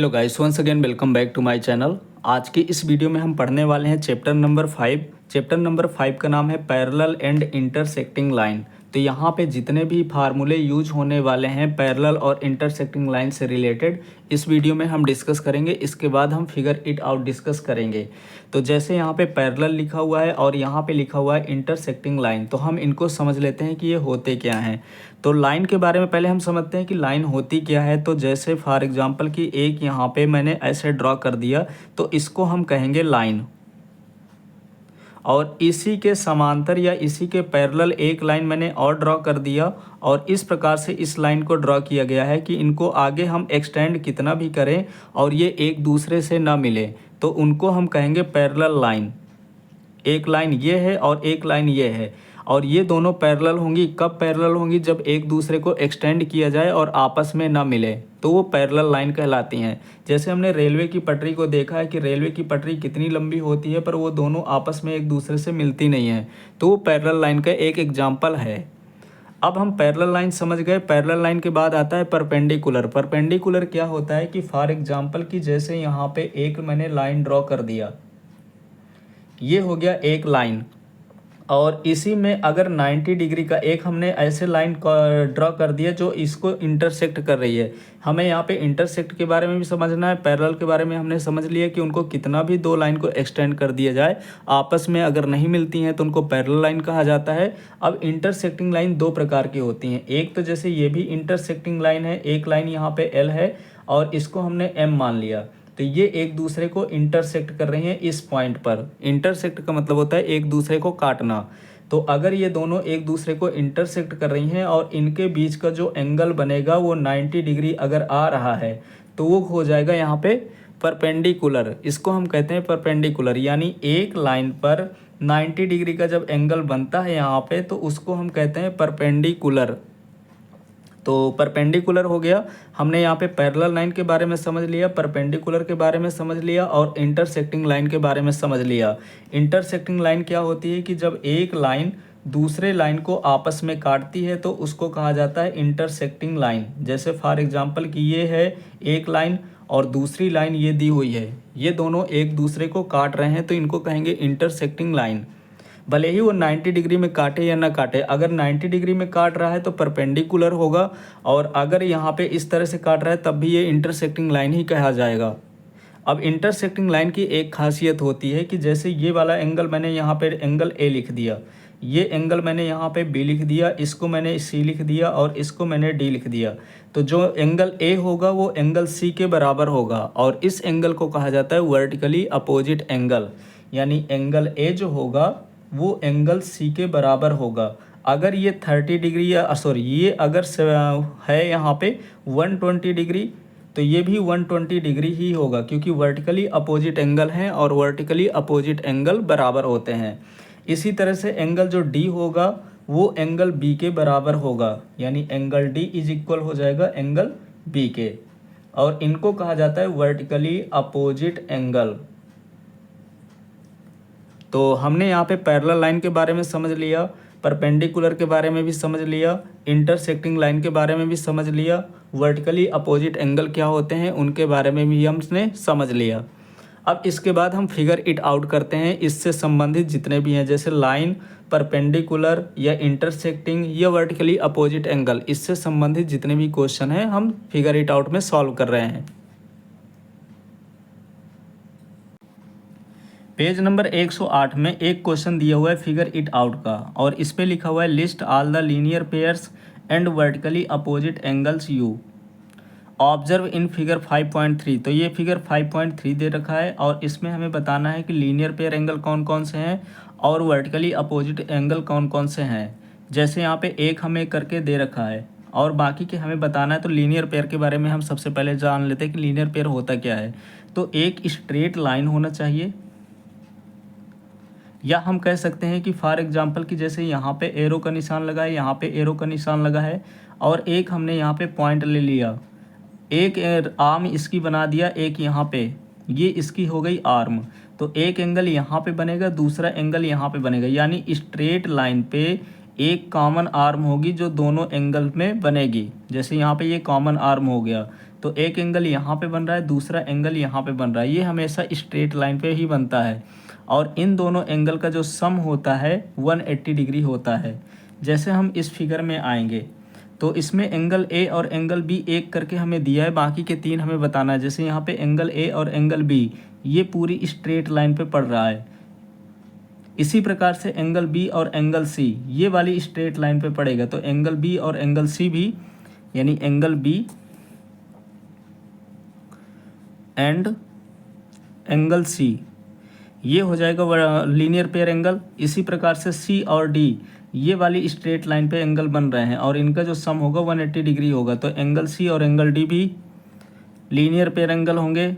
Hello guys, once again welcome back to my channel. आज की इस वीडियो में हम पढ़ने वाले हैं चैप्टर नंबर 5। चैप्टर नंबर 5 का नाम है पैरेलल एंड इंटरसेक्टिंग लाइन। तो यहाँ पे जितने भी फार्मूले यूज होने वाले हैं पैरेलल और इंटरसेक्टिंग लाइन से रिलेटेड, इस वीडियो में हम डिस्कस करेंगे। इसके बाद हम फिगर इट आउट डिस्कस करेंगे। तो जैसे यहाँ पे पैरेलल लिखा हुआ है और यहाँ पे लिखा हुआ है इंटरसेक्टिंग लाइन, तो हम इनको समझ लेते हैं कि ये होते क्या हैं। तो लाइन के बारे में पहले हम समझते हैं कि लाइन होती क्या है। तो जैसे फॉर एग्जांपल कि एक यहाँ पे मैंने ऐसे ड्रॉ कर दिया, तो इसको हम कहेंगे लाइन। और इसी के समांतर या इसी के पैरेलल एक लाइन मैंने और ड्रॉ कर दिया, और इस प्रकार से इस लाइन को ड्रॉ किया गया है कि इनको आगे हम एक्सटेंड कितना भी करें और ये एक दूसरे से ना मिले, तो उनको हम कहेंगे पैरेलल लाइन। एक लाइन ये है और एक लाइन ये है, और ये दोनों पैरेलल होंगी। कब पैरेलल होंगी? जब एक दूसरे को एक्सटेंड किया जाए और आपस में ना मिले, तो वो पैरेलल लाइन कहलाती हैं। जैसे हमने रेलवे की पटरी को देखा है कि रेलवे की पटरी कितनी लंबी होती है पर वो दोनों आपस में एक दूसरे से मिलती नहीं है, तो वो पैरेलल लाइन का एक एग्जाम्पल है। अब हम पैरेलल लाइन समझ गए। पैरेलल लाइन के बाद आता है परपेंडिकुलर। परपेंडिकुलर क्या होता है कि फॉर एग्जाम्पल कि जैसे यहाँ पे एक मैंने लाइन ड्रॉ कर दिया, ये हो गया एक लाइन, और इसी में अगर 90 डिग्री का एक हमने ऐसे लाइन ड्रॉ कर दिया जो इसको इंटरसेक्ट कर रही है। हमें यहाँ पे इंटरसेक्ट के बारे में भी समझना है, पैरेलल के बारे में हमने समझ लिया कि उनको कितना भी दो लाइन को एक्सटेंड कर दिया जाए, आपस में अगर नहीं मिलती हैं तो उनको पैरेलल लाइन कहा जाता है। अब इंटरसेक्टिंग लाइन दो प्रकार की होती हैं। एक तो जैसे ये भी इंटरसेक्टिंग लाइन है, एक लाइन यहाँ पे एल है और इसको हमने एम मान लिया, तो ये एक दूसरे को इंटरसेक्ट कर रही हैं इस पॉइंट पर। इंटरसेक्ट का मतलब होता है एक दूसरे को काटना। तो अगर ये दोनों एक दूसरे को इंटरसेक्ट कर रही हैं और इनके बीच का जो एंगल बनेगा वो 90 डिग्री अगर आ रहा है, तो वो हो जाएगा यहाँ पे परपेंडिकुलर। इसको हम कहते हैं परपेंडिकुलर, यानी एक लाइन पर 90 डिग्री का जब एंगल बनता है यहाँ पे, तो उसको हम कहते हैं परपेंडिकुलर। तो परपेंडिकुलर हो गया। हमने यहाँ पे पैरेलल लाइन के बारे में समझ लिया, परपेंडिकुलर के बारे में समझ लिया और इंटरसेक्टिंग लाइन के बारे में समझ लिया। इंटरसेक्टिंग लाइन क्या होती है कि जब एक लाइन दूसरे लाइन को आपस में काटती है तो उसको कहा जाता है इंटरसेक्टिंग लाइन। जैसे फॉर एग्जांपल कि ये है एक लाइन और दूसरी लाइन ये दी हुई है, ये दोनों एक दूसरे को काट रहे हैं, तो इनको कहेंगे इंटरसेक्टिंग लाइन। भले ही वो 90 डिग्री में काटे या ना काटे, अगर 90 डिग्री में काट रहा है तो परपेंडिकुलर होगा, और अगर यहाँ पे इस तरह से काट रहा है तब भी ये इंटरसेक्टिंग लाइन ही कहा जाएगा। अब इंटरसेक्टिंग लाइन की एक खासियत होती है कि जैसे ये वाला एंगल मैंने यहाँ पे एंगल ए लिख दिया, ये एंगल मैंने यहाँ पे बी लिख दिया, इसको मैंने सी लिख दिया और इसको मैंने डी लिख दिया, तो जो एंगल ए होगा वो एंगल सी के बराबर होगा, और इस एंगल को कहा जाता है वर्टिकली अपोजिट एंगल। यानी एंगल ए जो होगा वो एंगल सी के बराबर होगा। अगर ये 30 डिग्री या सॉरी ये अगर है यहाँ पे 120 डिग्री, तो ये भी 120 डिग्री ही होगा, क्योंकि वर्टिकली अपोजिट एंगल हैं और वर्टिकली अपोजिट एंगल बराबर होते हैं। इसी तरह से एंगल जो डी होगा वो एंगल बी के बराबर होगा, यानी एंगल डी इज इक्वल हो जाएगा एंगल बी के, और इनको कहा जाता है वर्टिकली अपोजिट एंगल। तो हमने यहाँ पे पैरेलल लाइन के बारे में समझ लिया, परपेंडिकुलर के बारे में भी समझ लिया, इंटरसेक्टिंग लाइन के बारे में भी समझ लिया, वर्टिकली अपोजिट एंगल क्या होते हैं उनके बारे में भी हमने समझ लिया। अब इसके बाद हम फिगर इट आउट करते हैं। इससे संबंधित जितने भी हैं जैसे लाइन, परपेंडिकुलर या इंटरसेक्टिंग या वर्टिकली अपोजिट एंगल, इससे संबंधित जितने भी क्वेश्चन हैं हम फिगर इट आउट में सॉल्व कर रहे हैं। पेज नंबर 108 में एक क्वेश्चन दिया हुआ है फिगर इट आउट का, और इस पे लिखा हुआ है list all the linear pairs and vertically opposite angles you observe in figure 5.3। तो ये फिगर 5.3 दे रखा है और इसमें हमें बताना है कि लीनियर पेयर एंगल कौन कौन से हैं और वर्टिकली अपोजिट एंगल कौन कौन से हैं। जैसे यहाँ पे एक हमें करके दे रखा है और बाकी के हमें बताना है। तो लीनियर पेयर के बारे में हम सबसे पहले जान लेते हैं कि लीनियर पेयर होता क्या है। तो एक स्ट्रेट लाइन होना चाहिए, या हम कह सकते हैं कि फॉर एग्जांपल कि जैसे यहाँ पे एरो का निशान लगा है, यहाँ पे एरो का निशान लगा है, और एक हमने यहाँ पे पॉइंट ले लिया, एक आर्म इसकी बना दिया, एक यहाँ पे ये इसकी हो गई आर्म। तो एक एंगल यहाँ पे बनेगा, दूसरा एंगल यहाँ पे बनेगा, यानी स्ट्रेट लाइन पे एक कॉमन आर्म होगी जो दोनों एंगल में बनेगी। जैसे यहाँ पे ये कॉमन आर्म हो गया, तो एक एंगल यहाँ पे बन रहा है, दूसरा एंगल यहाँ पे बन रहा है। ये हमेशा स्ट्रेट लाइन पे ही बनता है और इन दोनों एंगल का जो सम होता है 180 डिग्री होता है। जैसे हम इस फिगर में आएंगे तो इसमें एंगल ए और एंगल बी एक करके हमें दिया है, बाकी के 3 हमें बताना है। जैसे यहाँ पे एंगल ए और एंगल बी ये पूरी स्ट्रेट लाइन पे पड़ रहा है। इसी प्रकार से एंगल बी और एंगल सी ये वाली स्ट्रेट लाइन पे पड़ेगा। तो एंगल बी और एंगल सी भी, यानी angle B and angle C ये हो जाएगा लीनियर पेयर एंगल। इसी प्रकार से सी और डी ये वाली स्ट्रेट लाइन पे एंगल बन रहे हैं और इनका जो सम होगा 180 डिग्री होगा। तो एंगल सी और एंगल डी भी लीनियर पेयर एंगल होंगे।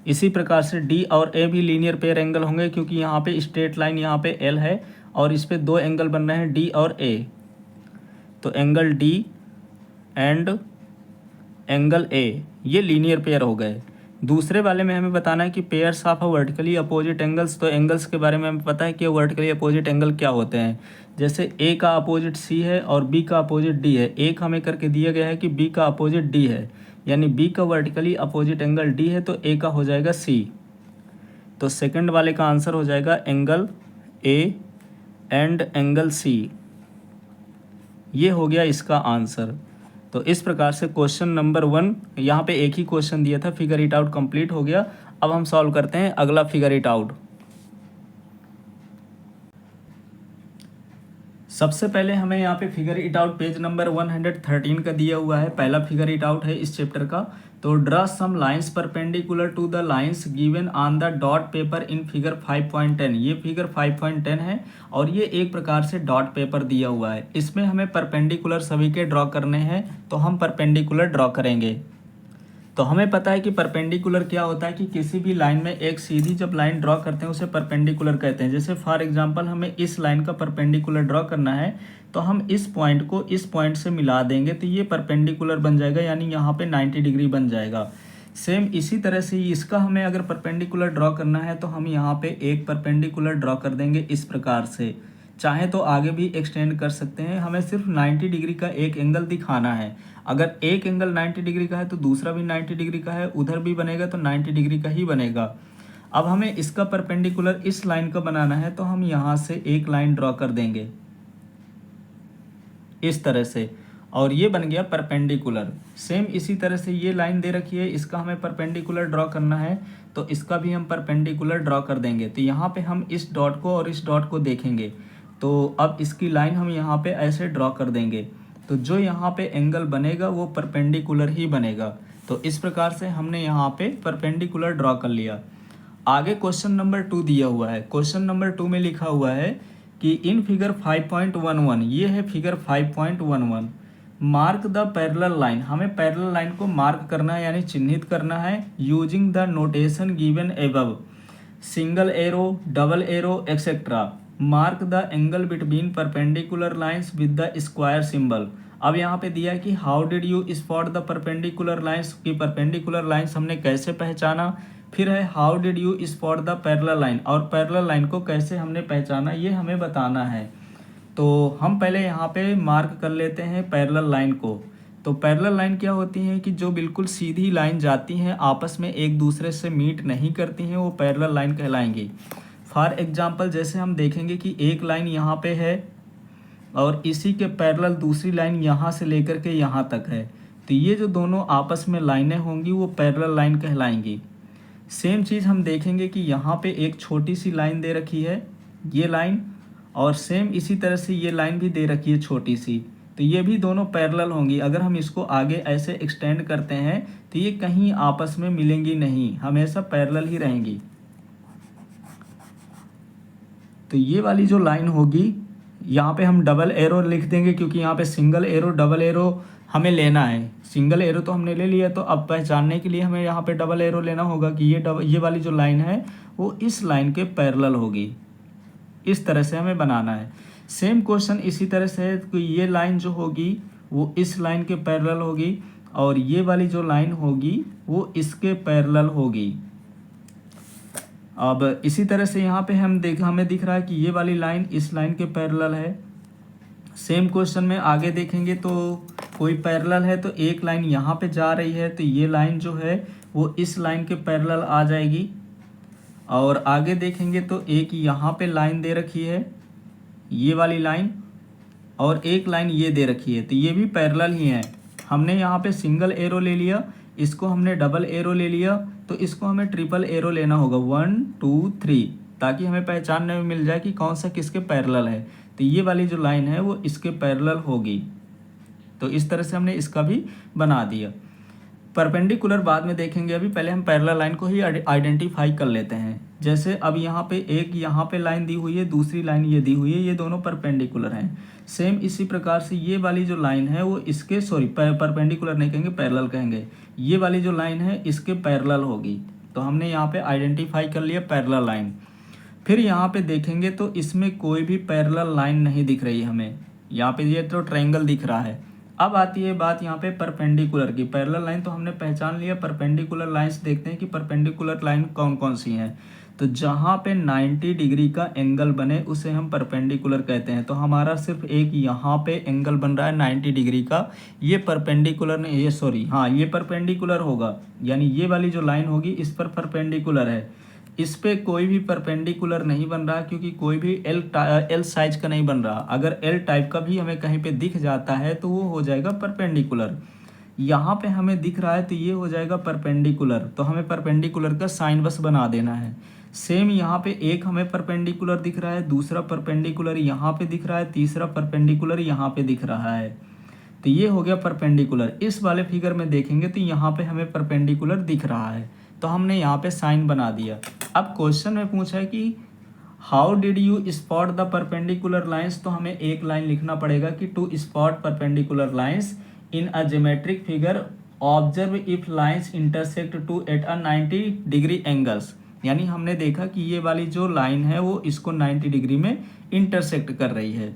इसी प्रकार से डी और ए भी लीनियर पेयर एंगल होंगे, क्योंकि यहाँ पे स्ट्रेट लाइन यहाँ पे एल है और इस पे 2 एंगल बन रहे हैं डी और ए। तो angle D and angle A ये लीनियर पेयर हो गए। दूसरे वाले में हमें बताना है कि pairs of vertically opposite angles. तो एंगल्स के बारे में हमें पता है कि वर्टिकली अपोजिट एंगल क्या होते हैं। जैसे ए का अपोजिट सी है और बी का अपोजिट डी है। एक हमें करके दिया गया है कि बी का अपोजिट डी है, यानी बी का वर्टिकली अपोजिट एंगल डी है, तो ए का हो जाएगा सी। तो सेकंड वाले का आंसर हो जाएगा angle A and angle C. ये हो गया इसका आंसर। तो इस प्रकार से क्वेश्चन नंबर 1 यहाँ पे एक ही क्वेश्चन दिया था, फिगर इट आउट कंप्लीट हो गया। अब हम सॉल्व करते हैं अगला फिगर इट आउट। सबसे पहले हमें यहाँ पे figure it out page number 113 का दिया हुआ है। पहला फिगर इट आउट है इस चैप्टर का। तो draw some lines perpendicular to the lines given on the dot paper in figure 5.10। ये फिगर 5.10 है और ये एक प्रकार से डॉट पेपर दिया हुआ है। इसमें हमें परपेंडिकुलर सभी के ड्रॉ करने हैं, तो हम परपेंडिकुलर ड्रॉ करेंगे। तो हमें पता है कि परपेंडिकुलर क्या होता है कि किसी भी लाइन में एक सीधी जब लाइन ड्रॉ करते हैं उसे परपेंडिकुलर कहते हैं। जैसे फॉर एग्जांपल हमें इस लाइन का परपेंडिकुलर ड्रॉ करना है, तो हम इस पॉइंट को इस पॉइंट से मिला देंगे तो ये परपेंडिकुलर बन जाएगा, यानी यहाँ पे 90 डिग्री बन जाएगा। सेम इसी तरह से इसका हमें अगर परपेंडिकुलर ड्रॉ करना है तो हम यहाँ पे एक परपेंडिकुलर ड्रॉ कर देंगे इस प्रकार से। चाहे तो आगे भी एक्सटेंड कर सकते हैं, हमें सिर्फ 90 डिग्री का एक एंगल दिखाना है। अगर एक एंगल 90 डिग्री का है तो दूसरा भी 90 डिग्री का है, उधर भी बनेगा तो 90 डिग्री का ही बनेगा। अब हमें इसका परपेंडिकुलर इस लाइन का बनाना है, तो हम यहाँ से एक लाइन ड्रॉ कर देंगे इस तरह से, और ये बन गया परपेंडिकुलर। सेम इसी तरह से ये लाइन दे रखी है, इसका हमें परपेंडिकुलर ड्रॉ करना है, तो इसका भी हम परपेंडिकुलर ड्रॉ कर देंगे। तो यहाँ पे हम इस डॉट को और इस डॉट को देखेंगे, तो अब इसकी लाइन हम यहाँ पे ऐसे ड्रॉ कर देंगे, तो जो यहाँ पे एंगल बनेगा वो परपेंडिकुलर ही बनेगा। तो इस प्रकार से हमने यहाँ पे परपेंडिकुलर ड्रॉ कर लिया। आगे क्वेश्चन नंबर 2 दिया हुआ है। क्वेश्चन नंबर 2 में लिखा हुआ है कि इन फिगर 5.11, ये है figure 5.11, mark the parallel line. हमें पैरेलल लाइन को मार्क करना है, यानी चिन्हित करना है, using the notation given above, single arrow, double arrow etcetera. Mark the angle between perpendicular lines with the square symbol. अब यहाँ पे दिया है कि how did you spot the perpendicular lines, की परपेंडिकुलर लाइंस हमने कैसे पहचाना। फिर है how did you spot the parallel line, और पैरेलल लाइन को कैसे हमने पहचाना ये हमें बताना है। तो हम पहले यहाँ पे मार्क कर लेते हैं पैरेलल लाइन को। तो पैरेलल लाइन क्या होती है कि जो बिल्कुल सीधी लाइन जाती हैं, आपस में एक दूसरे से मीट नहीं करती हैं, वो पैरेलल लाइन कहलाएंगी। फॉर एग्जाम्पल जैसे हम देखेंगे कि एक लाइन यहाँ पे है और इसी के पैरेलल दूसरी लाइन यहाँ से लेकर के यहाँ तक है, तो ये जो दोनों आपस में लाइनें होंगी वो पैरेलल लाइन कहलाएंगी। सेम चीज़ हम देखेंगे कि यहाँ पे एक छोटी सी लाइन दे रखी है, ये लाइन, और सेम इसी तरह से ये लाइन भी दे रखी है छोटी सी, तो ये भी दोनों पैरेलल होंगी। अगर हम इसको आगे ऐसे एक्सटेंड करते हैं तो ये कहीं आपस में मिलेंगी नहीं, हमेशा पैरेलल ही रहेंगी। तो ये वाली जो लाइन होगी, यहाँ पे हम डबल एरो लिख देंगे, क्योंकि यहाँ पे सिंगल एरो डबल एरो हमें लेना है। सिंगल एरो तो हमने ले लिया, तो अब पहचानने के लिए हमें यहाँ पे डबल एरो लेना होगा कि ये वाली जो लाइन है वो इस लाइन के पैरेलल होगी। इस तरह से हमें बनाना है। सेम क्वेश्चन इसी तरह से है कि ये लाइन जो होगी वो इस लाइन के पैरेलल होगी, और ये वाली जो लाइन होगी वो इसके पैरेलल होगी। अब इसी तरह से यहाँ पे हमें दिख रहा है कि ये वाली लाइन इस लाइन के पैरेलल है। सेम क्वेश्चन में आगे देखेंगे तो कोई पैरेलल है तो एक लाइन यहाँ पे जा रही है, तो ये लाइन जो है वो इस लाइन के पैरेलल आ जाएगी। और आगे देखेंगे तो एक यहाँ पे लाइन दे रखी है, ये वाली लाइन, और एक लाइन ये दे रखी है, तो ये भी पैरेलल ही है। हमने यहाँ पे सिंगल एरो ले लिया, इसको हमने डबल एरो ले लिया, तो इसको हमें ट्रिपल एरो लेना होगा, 1 2 3, ताकि हमें पहचानने में मिल जाए कि कौन सा किसके पैरेलल है। तो ये वाली जो लाइन है वो इसके पैरेलल होगी। तो इस तरह से हमने इसका भी बना दिया। परपेंडिकुलर बाद में देखेंगे, अभी पहले हम पैरेलल लाइन को ही आइडेंटिफाई कर लेते हैं। जैसे अब यहाँ पे एक यहाँ पे लाइन दी हुई है, दूसरी लाइन ये दी हुई है, ये दोनों परपेंडिकुलर हैं। सेम इसी प्रकार से ये वाली जो लाइन है वो इसके परपेंडिकुलर नहीं कहेंगे, पैरेलल कहेंगे। ये वाली जो लाइन है इसके पैरेलल होगी। तो हमने यहाँ पे आइडेंटिफाई कर लिया पैरेलल लाइन। फिर यहाँ पे देखेंगे तो इसमें कोई भी पैरेलल लाइन नहीं दिख रही हमें। यहाँ पे ये तो ट्रायंगल दिख रहा है। अब आती है बात यहाँ पे परपेंडिकुलर की। पैरेलल लाइन तो हमने पहचान लिया, परपेंडिकुलर लाइंस देखते हैं कि परपेंडिकुलर लाइन कौन कौन सी हैं। तो जहाँ पे 90 डिग्री का एंगल बने उसे हम परपेंडिकुलर कहते हैं। तो हमारा सिर्फ एक यहाँ पे एंगल बन रहा है 90 डिग्री का, ये परपेंडिकुलर नहीं, ये सॉरी हाँ ये परपेंडिकुलर होगा, यानी ये वाली जो लाइन होगी इस पर परपेंडिकुलर है। इस पे कोई भी परपेंडिकुलर नहीं बन रहा, क्योंकि कोई भी एल साइज का नहीं बन रहा। अगर एल टाइप का भी हमें कहीं पे दिख जाता है तो वो हो जाएगा परपेंडिकुलर। यहाँ पे हमें दिख रहा है तो ये हो जाएगा परपेंडिकुलर। तो हमें परपेंडिकुलर का साइन बस बना देना है। सेम यहाँ पे एक हमें परपेंडिकुलर दिख रहा है, दूसरा परपेंडिकुलर यहाँ पे दिख रहा है, तीसरा परपेंडिकुलर यहाँ पे दिख रहा है। तो ये हो गया परपेंडिकुलर। इस वाले फिगर में देखेंगे तो यहाँ पे हमें परपेंडिकुलर दिख रहा है, तो हमने यहाँ पे साइन बना दिया। अब क्वेश्चन में पूछा है कि how did you spot the perpendicular lines. तो हमें एक लाइन लिखना पड़ेगा कि to spot perpendicular lines in a geometric figure observe if lines intersect to at a 90 degree angles. यानी हमने देखा कि ये वाली जो लाइन है वो इसको 90 डिग्री में इंटरसेक्ट कर रही है।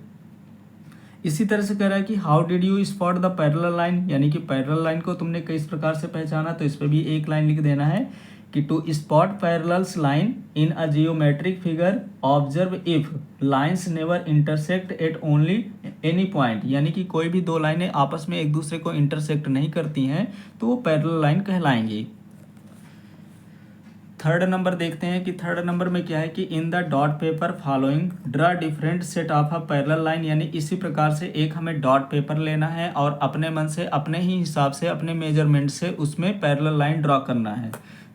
इसी तरह से कह रहा है कि how did you spot the parallel line, यानी कि पैरेलल लाइन को तुमने किस प्रकार से पहचाना। तो इस पर भी एक लाइन लिख देना है कि to spot parallels line in a geometric figure observe if lines never intersect at only any point. यानी कि कोई भी दो लाइनें आपस में एक दूसरे को इंटरसेक्ट नहीं करती हैं तो वो पैरेलल लाइन कहलाएंगी। थर्ड नंबर देखते हैं कि थर्ड नंबर में क्या है कि in the dot paper following draw different set of a parallel line. यानी इसी प्रकार से एक हमें डॉट पेपर लेना है और अपने मन से अपने ही हिसाब से अपने मेजरमेंट से उसमें पैरेलल लाइन ड्रॉ करना है।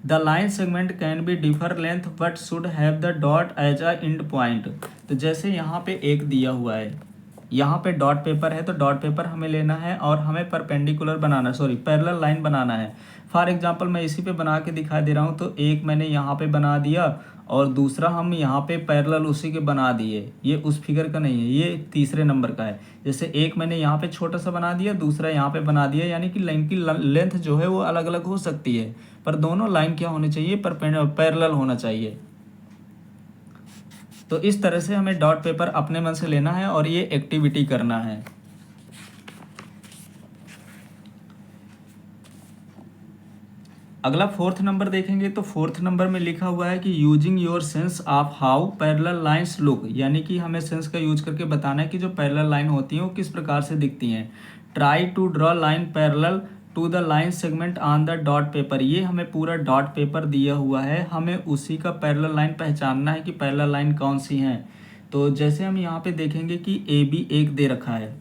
The line segment can be differ length but should have the dot as a end point. तो जैसे यहाँ पे एक दिया हुआ है, यहाँ पे डॉट पेपर है, तो डॉट पेपर हमें लेना है और हमें परपेंडिकुलर बनाना, सॉरी पैरेलल लाइन बनाना है। फॉर एग्जांपल मैं इसी पे बना के दिखा दे रहा हूँ। तो एक मैंने यहाँ पे बना दिया और दूसरा हम यहाँ पे पैरेलल उसी के बना दिए। ये उस फिगर का नहीं है, ये तीसरे नंबर का है। जैसे एक मैंने यहाँ पे छोटा सा बना दिया, दूसरा यहाँ पे बना दिया, यानी कि लाइन की लेंथ जो है वो अलग अलग हो सकती है, पर दोनों लाइन क्या होनी चाहिए, पैरेलल होना चाहिए। तो इस तरह से हमें डॉट पेपर अपने मन से लेना है और ये एक्टिविटी करना है। अगला फोर्थ नंबर देखेंगे तो फोर्थ नंबर में लिखा हुआ है कि using your sense of how parallel lines look. यानी कि हमें सेंस का यूज करके बताना है कि जो पैरेलल लाइन होती हैं वो किस प्रकार से दिखती हैं। Try to draw line parallel to the line segment on the dot paper. ये हमें पूरा डॉट पेपर दिया हुआ है, हमें उसी का पैरेलल लाइन पहचानना है कि पैरेलल लाइन कौन सी हैं। तो जैसे हम यहाँ पे देखेंगे कि ए बी एक दे रखा है।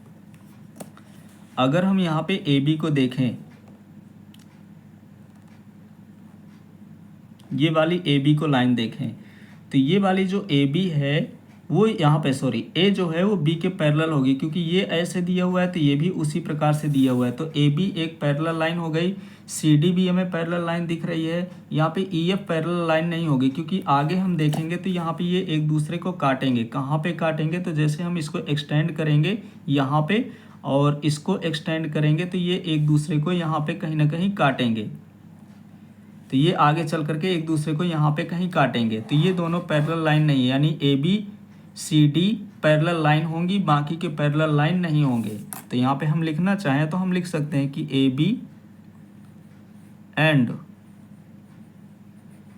अगर हम यहाँ पे ए बी को देखें, ये वाली ए बी को लाइन देखें, तो ये वाली जो ए बी है वो यहाँ पे, सॉरी ए जो है वो बी के पैरेलल होगी, क्योंकि ये ऐसे दिया हुआ है तो ये भी उसी प्रकार से दिया हुआ है। तो ए बी एक पैरेलल लाइन हो गई। सी डी भी हमें पैरेलल लाइन दिख रही है। यहाँ पे ई एफ पैरेलल लाइन नहीं होगी, क्योंकि आगे हम देखेंगे तो यहाँ पे ये एक दूसरे को काटेंगे। कहाँ पे काटेंगे, तो जैसे हम इसको एक्सटेंड करेंगे यहाँ पे और इसको एक्सटेंड करेंगे तो ये एक दूसरे को यहाँ पे कहीं ना कहीं काटेंगे। तो ये आगे चल करके एक दूसरे को यहाँ पे कहीं काटेंगे। तो ये दोनों पैरेलल लाइन नहीं है, यानी A B C D parallel line होंगी, बाकी के पैरेलल लाइन नहीं होंगे। तो यहाँ पे हम लिखना चाहें तो हम लिख सकते हैं कि A B and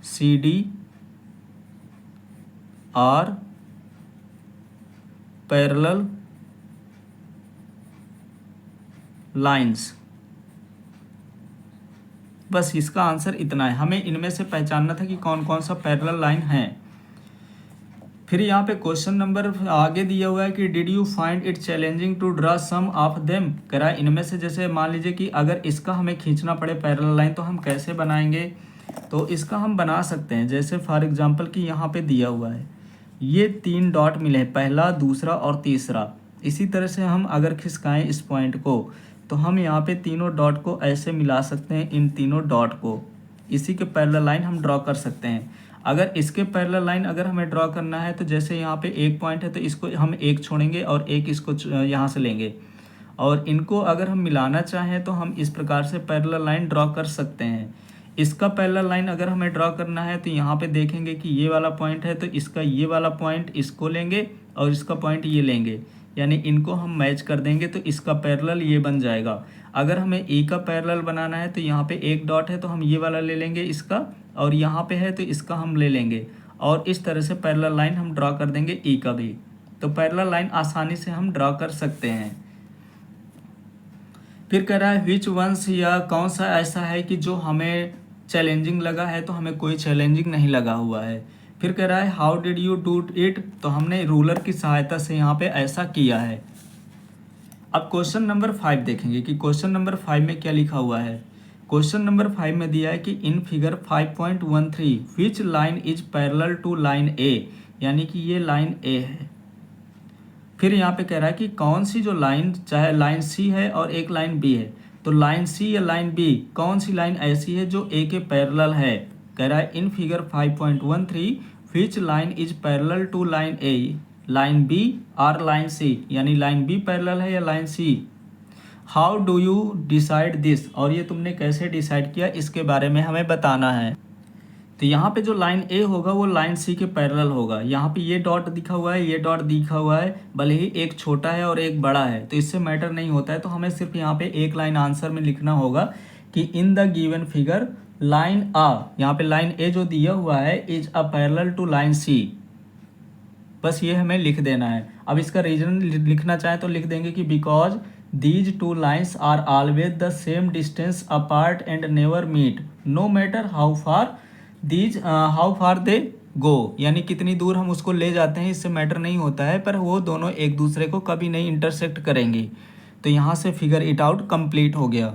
C D are parallel lines. बस इसका आंसर इतना है, हमें इनमें से पहचानना था कि कौन कौन सा पैरेलल लाइन है। फिर यहाँ पे क्वेश्चन नंबर आगे दिया हुआ है कि did you find it challenging to draw some of them. कह रहा है इनमें से जैसे मान लीजिए कि अगर इसका हमें खींचना पड़े पैरेलल लाइन तो हम कैसे बनाएंगे। तो इसका हम बना सकते हैं, जैसे फॉर एग्जांपल कि यहाँ पे दिया हुआ है ये 3 डॉट मिले हैं, पहला, दूसरा और तीसरा। इसी तरह से हम अगर खिसकाएं इस पॉइंट को तो हम यहाँ पे तीनों डॉट को ऐसे मिला सकते हैं, इन तीनों डॉट को इसी के पैरेलल लाइन हम ड्रॉ कर सकते हैं। अगर इसके पैरेलल लाइन अगर हमें ड्रॉ करना है तो जैसे यहाँ पे एक पॉइंट है तो इसको हम एक छोड़ेंगे और एक इसको यहाँ से लेंगे, और इनको अगर हम मिलाना चाहें तो हम इस प्रकार से पैरेलल लाइन ड्रॉ कर सकते हैं। इसका पैरेलल लाइन अगर हमें ड्रॉ करना है तो यहाँ पे देखेंगे कि ये वाला पॉइंट है तो इसका ये वाला पॉइंट इसको लेंगे और इसका पॉइंट ये लेंगे, यानी इनको हम मैच कर देंगे तो इसका पैरेलल ये बन जाएगा। अगर हमें ई का पैरेलल बनाना है तो यहाँ पे एक डॉट है तो हम ये वाला ले लेंगे इसका, और यहाँ पे है तो इसका हम ले लेंगे, और इस तरह से पैरेलल लाइन हम ड्रॉ कर देंगे ई का भी। तो पैरेलल लाइन आसानी से हम ड्रॉ कर सकते हैं। फिर कह रहा है विच वंस, या कौन सा ऐसा है कि जो हमें चैलेंजिंग लगा है, तो हमें कोई चैलेंजिंग नहीं लगा हुआ है। फिर कह रहा है how did you do it, तो हमने रूलर की सहायता से यहाँ पे ऐसा किया है। अब क्वेश्चन नंबर 5 देखेंगे कि क्वेश्चन नंबर 5 में क्या लिखा हुआ है। क्वेश्चन नंबर 5 में दिया है कि in figure 5.13 which line is parallel to line A, यानी कि ये लाइन ए है। फिर यहाँ पे कह रहा है कि कौन सी जो लाइन, चाहे लाइन सी है और एक लाइन बी है, तो लाइन सी या लाइन बी कौन सी लाइन ऐसी है जो ए के पैरेलल है। कह रहा है in figure 5.13 which line is parallel to line A, line B और लाइन सी, यानी लाइन बी पैरेलल है या line C. How do you decide this, और ये तुमने कैसे डिसाइड किया इसके बारे में हमें बताना है। तो यहाँ पे जो लाइन ए होगा वो लाइन सी के पैरेलल होगा। यहाँ पे ये डॉट दिखा हुआ है, ये डॉट दिखा हुआ है, भले ही एक छोटा है और एक बड़ा है तो इससे मैटर नहीं होता है। तो हमें सिर्फ यहाँ पे एक लाइन आंसर में लिखना होगा कि in the given figure line A, यहाँ पे लाइन ए जो दिया हुआ है is a parallel to line C, बस ये हमें लिख देना है। अब इसका रीजन लिखना चाहें तो लिख देंगे कि because these two lines are always the same distance apart and never meet no matter how far they go, यानी कितनी दूर हम उसको ले जाते हैं इससे मैटर नहीं होता है, पर वो दोनों एक दूसरे को कभी नहीं इंटरसेक्ट करेंगे। तो यहाँ से फिगर इट आउट कंप्लीट हो गया।